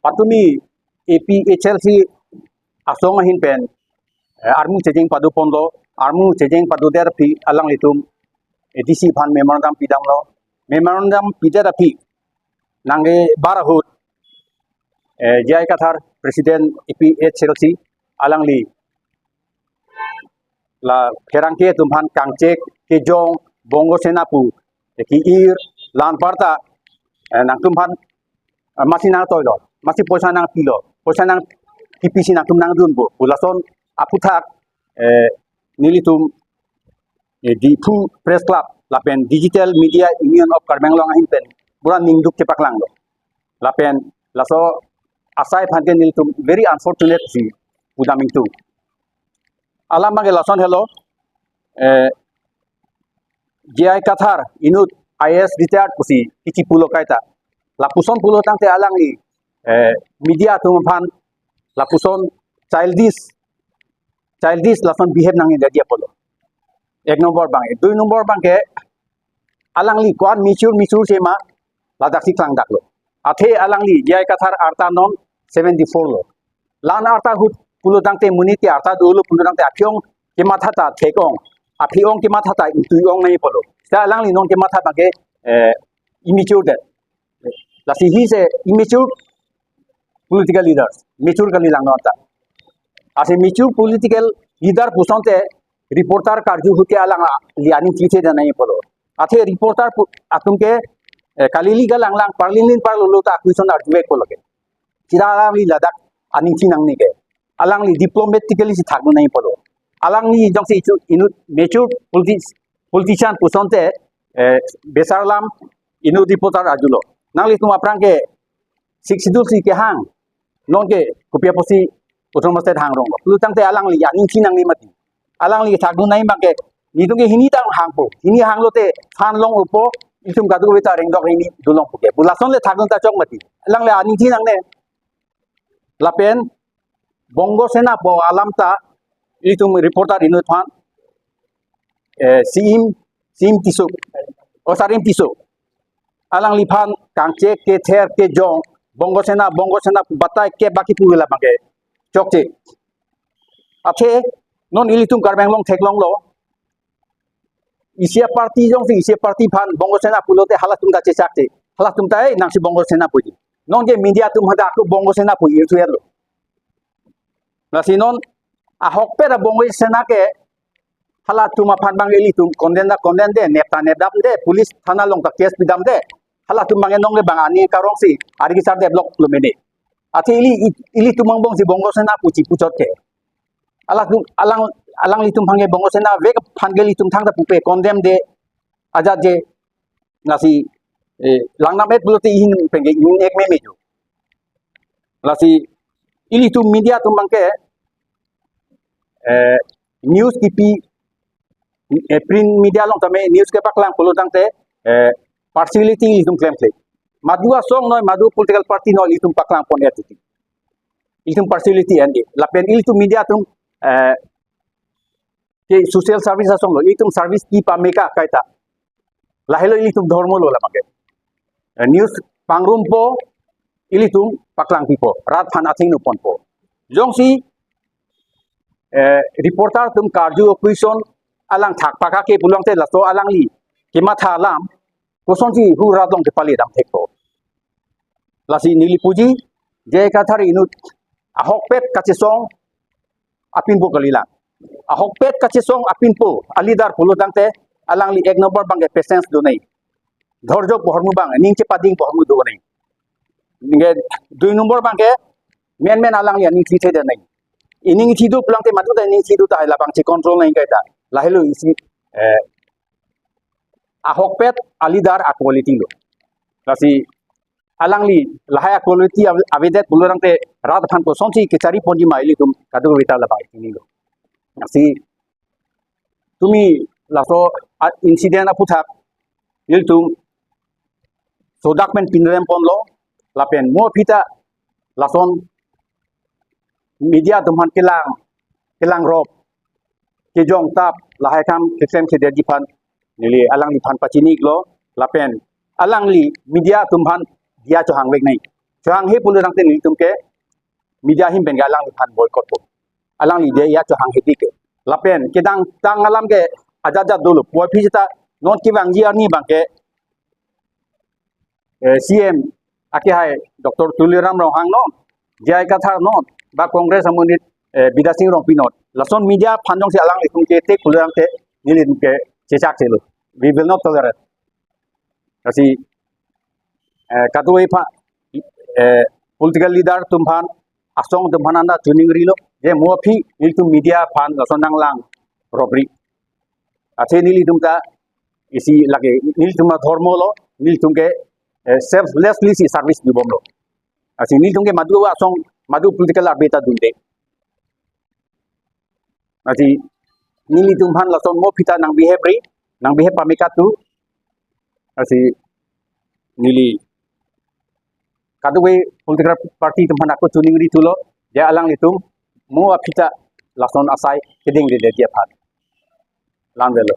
patuni APHLC asong ahin pen armu chejing padu pondo armu chejing padu therapy alang litum DC phan memorandum pidang lo memorandum pidarapi nange barahut jai kathar president APHLC alang li la kherang ke tumhan kangchek ke jong bongo senapu ki ir lan parta nang tumhan masih nang toilo masih poisa nang pilo poisa nang TPC nang tum nang dun bo ulason aputak nilitum di pu press club lapen digital media union of Karmenglong ahin pen buran ningduk cepak lang lo lapen laso asai phanke nilitum very unfortunate si pudaming tu alam bang lason hello GI Kathar inut IS retired pusi kici pulo kaita lapuson pulo tangte alang li media tumpan lapuson childish lason behave nang dia polo ek nomor bang dui nomor bang ke alang li kwan michur sema ladak siklang daklo athe alang li GI Kathar arta non 74 lo lan arta hut pulo tangte muniti arta dulu pulo tangte apyong ke mathata thekong apiong ke mathata tuiong nai polo sa alang li non ke mathata ke immature that lasi he is a immature political leaders mature kali lang nota ase mature political leader pusonte reporter karju huke alang liani chite janai polo athe reporter atumke kalili galang lang parlin parlo ta question arjue polo ke chira alang li ladak aning chinang ni ke alang li diplomatically si thakno nai polo alang ni jongsi inut mature politician pusonte besarlam inu reporter ajulo nangli tum aprangke siksidul si ke hang nongke kopia posi utromaste hang rong lu tangte alang li yaning chinang ni mati alang li thakno nai make nidungke hini tang hang po hini hang lote phan long upo itum gadu weta reng dok hini dulong puke bulason le thakno ta chok mati alang le aning chinang ne lapen bongo sena po alam ta itum reporter inu than sim tisuk osarim tisuk alang liphan kangche ke ther ke jong bongo sena batai ke baki pugila mange chokche athe non ilitum Karmenglong theklong lo isia party jong si isia party phan bongo sena pulote halatum da chechakte halatum tai nang si bongo sena puji non je media tum hada ko bongo sena pu irtu yelo na sinon ahok pe da bongo sena ke halatum phan bang ilitum condemn de nepta nedap de police thana long ka case pidam de halatum bang nong le bang ani karong si argi sar de block lumene athi ili tumang bong si bongo sena puchi puchot ke alang litum phange bongo sena ve phange litum thang da pupe condemn de aja je nasi langnam et buloti hin penge in ek me meju lasi ili tum media tum bangke news kipi print media long tame news ke paklang pulu tangte partiality litum claim madua song noi madu political party no litum paklang pon etiti litum partiality andi lapen litum media tum ke social service song lo litum service ki pameka kaita lahelo litum dharmo lo lamake news pangrum po ilitum paklang pipo rat phan athing no pon po jongsi reporter tum karju question alang thak paka ke bulong te laso alang li kema thalam kosonji hu radong ke pali dam thekpo lasi nili puji je kathar inut ahok pet kache song apin bo kalila ahok pet kache song apin po alidar pulo dangte alang li ek number bang patience do nei dhorjo pohormu bang ningche pading pohormu do nei ninge dui number bang ke men alang li aning thite de nei ining thidu pulang te matu da ining thidu ta la bang che control nei kaita lahelu isi ahok pet alidar quality lo lasi alang li lahaya quality avedet bulurang te rat phan ko sonchi ke chari ponji maili tum kadu wita la bai ni lo lasi tumi laso incident aputhak il tum sodak men pinrem pon lo lapen mo pita lason media tum han kelang rob ke jong tap lahai kam kesem ke dedi phan nili alang li phan pachinik lo lapen alang li media tum phan dia cho hang wek nei Chuang he pulu nang tin tum ke media him ben galang phan boycott ko alang ni de ya cho hang he ti ke lapen ke dang alam ke aja dulu poi phita non ki bang ji ani bang ke CM ake hai Dr. Tuliram Rohang no jai kathar no ba Congress amunit Bida Singh Rong pinot lason media phanjong se alang likum ke te kulang te nilin ke chechak chelo we will not tolerate kasi katoi pha political leader tumphan asong tumphananda tuning rilo je mofi niltum media phan lason nang lang robbery athe nili tumta isi lage niltuma dharmo lo niltum ke selflessly si service di bomlo asi niltum ke madu asong madu political arbeta dunde asi nili tumphan lason mo pita nang behave pamikatu asi nili kadue political party tumphan aku tuning ri tulo je alang litum mo apita lason asai keding de dia phan lan velo